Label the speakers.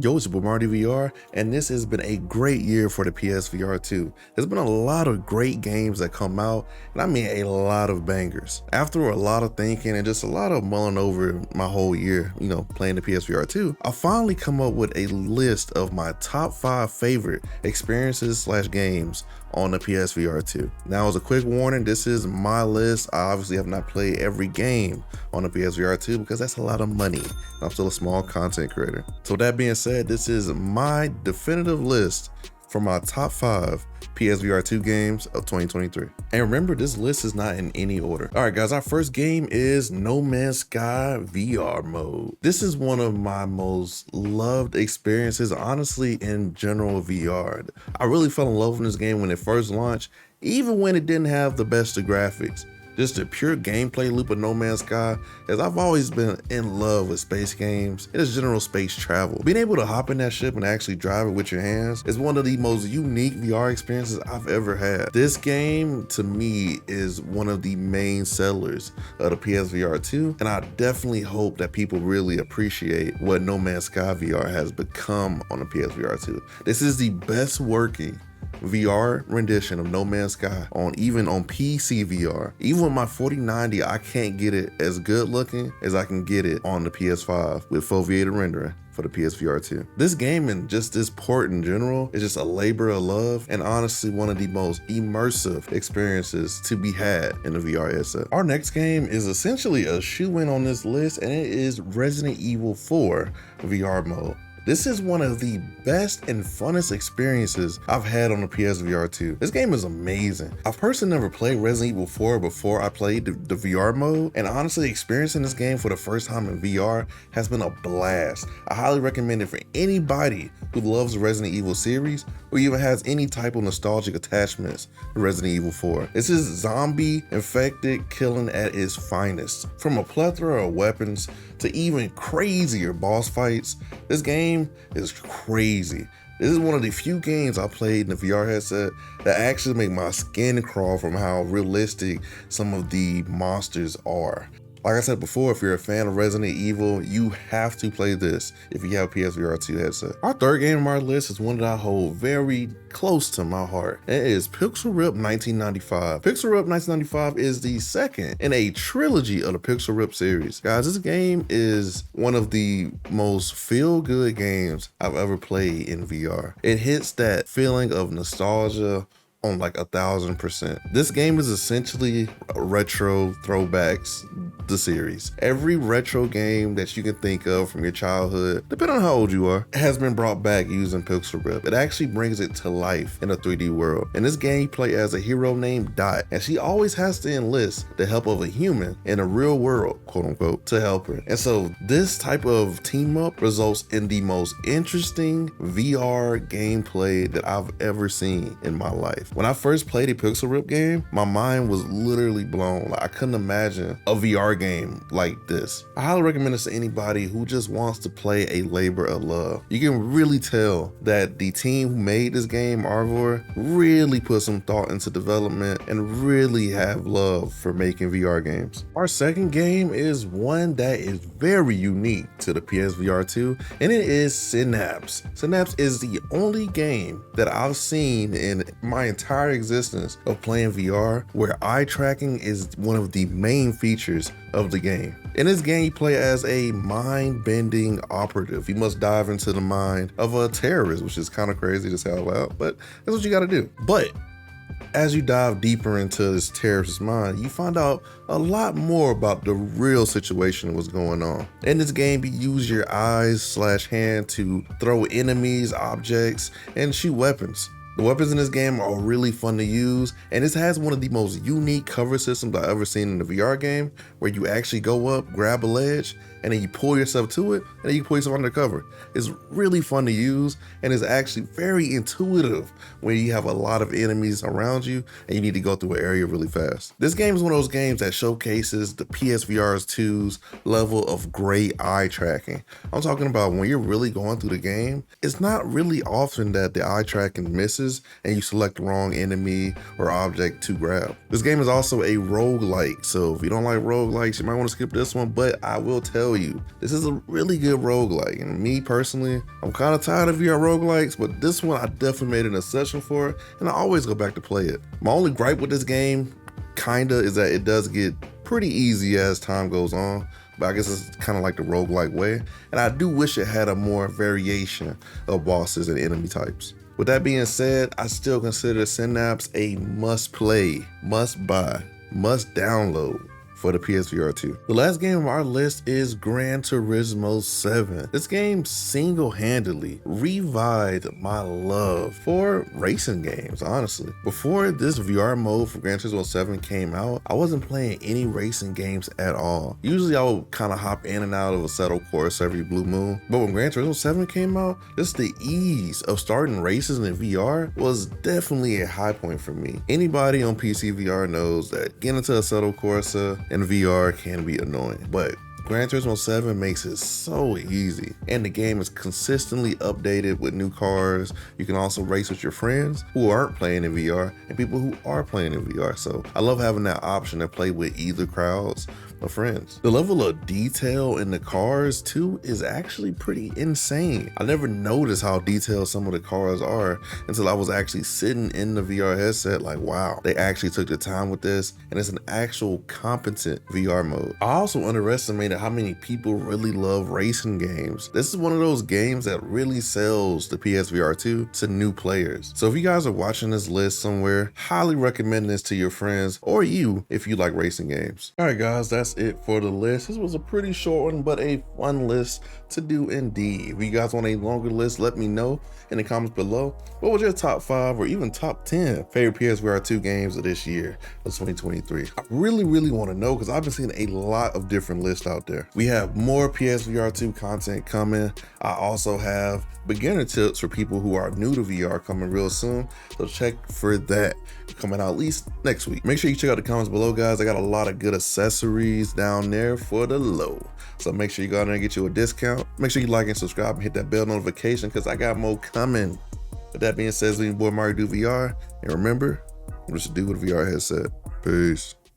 Speaker 1: Yo, it's your boy MartydudeVR, and this has been a great year for the PSVR2. There's been a lot of great games that come out, and I mean a lot of bangers. After a lot of thinking and just a lot of mulling over my whole year, playing the PSVR2, I finally come up with a list of my top 5 favorite experiences / games on the PSVR2. Now, as a quick warning, this is my list. I obviously have not played every game on the PSVR2 because that's a lot of money. I'm still a small content creator. So that being said, this is my definitive list for my top 5 PSVR2 games of 2023. And remember, this list is not in any order. All right, guys, our first game is No Man's Sky VR mode. This is one of my most loved experiences, honestly, in general VR. I really fell in love with this game when it first launched, even when it didn't have the best of graphics. Just the pure gameplay loop of No Man's Sky, as I've always been in love with space games and just general space travel. Being able to hop in that ship and actually drive it with your hands is one of the most unique VR experiences I've ever had. This game, to me, is one of the main sellers of the PSVR2, and I definitely hope that people really appreciate what No Man's Sky VR has become on the PSVR2. This is the best working VR rendition of No Man's Sky even on PC VR. Even with my 4090, I can't get it as good looking as I can get it on the PS5 with foveated rendering for the PSVR2. This game and just this port in general is just a labor of love, and honestly one of the most immersive experiences to be had in a VR headset. Our next game is essentially a shoe-in on this list, and it is Resident Evil 4 VR mode. This is one of the best and funnest experiences I've had on the PSVR2. This game is amazing. I've personally never played Resident Evil 4 before I played the VR mode, and honestly experiencing this game for the first time in VR has been a blast. I highly recommend it for anybody who loves the Resident Evil series or even has any type of nostalgic attachments to Resident Evil 4. This is zombie infected killing at its finest. From a plethora of weapons to even crazier boss fights, this game is crazy. This is one of the few games I played in the VR headset that actually make my skin crawl from how realistic some of the monsters are. Like I said before, if you're a fan of Resident Evil, you have to play this if you have a PSVR2 headset. Our third game on our list is one that I hold very close to my heart. It is Pixel Rip 1995. Pixel Rip 1995 is the second in a trilogy of the Pixel Rip series. Guys, this game is one of the most feel-good games I've ever played in VR. It hits that feeling of nostalgia on like 1000%. This game is essentially retro throwbacks the series. Every retro game that you can think of from your childhood, depending on how old you are, has been brought back using Pixel Rip. It actually brings it to life in a 3D world. In this game, you play as a hero named Dot, and she always has to enlist the help of a human in a real world, quote unquote, to help her. And so this type of team up results in the most interesting VR gameplay that I've ever seen in my life. When I first played a Pixel Rip game, my mind was literally blown. Like, I couldn't imagine a VR game like this. I highly recommend this to anybody who just wants to play a labor of love. You can really tell that the team who made this game, Arvor, really put some thought into development and really have love for making VR games. Our second game is one that is very unique to the PSVR2, and it is Synapse. Synapse is the only game that I've seen in my entire existence of playing VR where eye tracking is one of the main features of the game. In this game, you play as a mind-bending operative. You must dive into the mind of a terrorist, which is kind of crazy to say out loud, but that's what you gotta do. But as you dive deeper into this terrorist's mind, you find out a lot more about the real situation that was going on. In this game, you use your eyes / hand to throw enemies, objects, and shoot weapons. The weapons in this game are really fun to use, and this has one of the most unique cover systems I've ever seen in a VR game, where you actually go up, grab a ledge, and then you pull yourself to it, and then you pull yourself under cover. It's really fun to use, and it's actually very intuitive when you have a lot of enemies around you, and you need to go through an area really fast. This game is one of those games that showcases the PSVR2's level of great eye tracking. I'm talking about when you're really going through the game, it's not really often that the eye tracking misses and you select the wrong enemy or object to grab. This game is also a roguelike, so if you don't like roguelikes, you might want to skip this one, but I will tell tell you, this is a really good roguelike. And me personally, I'm kind of tired of VR roguelikes, but this one I definitely made an exception for, and I always go back to play it. My only gripe with this game, kinda, is that it does get pretty easy as time goes on, but I guess it's kind of like the roguelike way. And I do wish it had a more variation of bosses and enemy types. With that being said, I still consider Synapse a must play, must buy, must download for the PSVR2. The last game on our list is Gran Turismo 7. This game single-handedly revived my love for racing games, honestly. Before this VR mode for Gran Turismo 7 came out, I wasn't playing any racing games at all. Usually I would kind of hop in and out of a settled course every blue moon. But when Gran Turismo 7 came out, just the ease of starting races in VR was definitely a high point for me. Anybody on PC VR knows that getting into a settled course and VR can be annoying, but Gran Turismo 7 makes it so easy, and the game is consistently updated with new cars. You can also race with your friends who aren't playing in VR and people who are playing in VR, so I love having that option to play with either crowds of friends. The level of detail in the cars too is actually pretty insane. I never noticed how detailed some of the cars are until I was actually sitting in the VR headset like, wow, they actually took the time with this, and it's an actual competent VR mode. I also underestimated how many people really love racing games. This is one of those games that really sells the PSVR2 to new players. So if you guys are watching this list somewhere, highly recommend this to your friends or you if you like racing games. All right guys, that's it for the list. This was a pretty short one, but a fun list to do indeed. If you guys want a longer list, let me know in the comments below. What was your top 5 or even top 10 favorite PSVR2 games of this year of 2023? I really want to know, because I've been seeing a lot of different lists out there. We have more PSVR2 content coming. I also have beginner tips for people who are new to VR coming real soon, so check for that coming out at least next week. Make sure you check out the comments below, guys. I got a lot of good accessories down there for the low, so make sure you go out there and get you a discount. Make sure you like and subscribe and hit that bell notification, because I got more coming. With that being said, it's your boy MartydudeVR, and remember, I'm just a dude with a VR headset. Peace.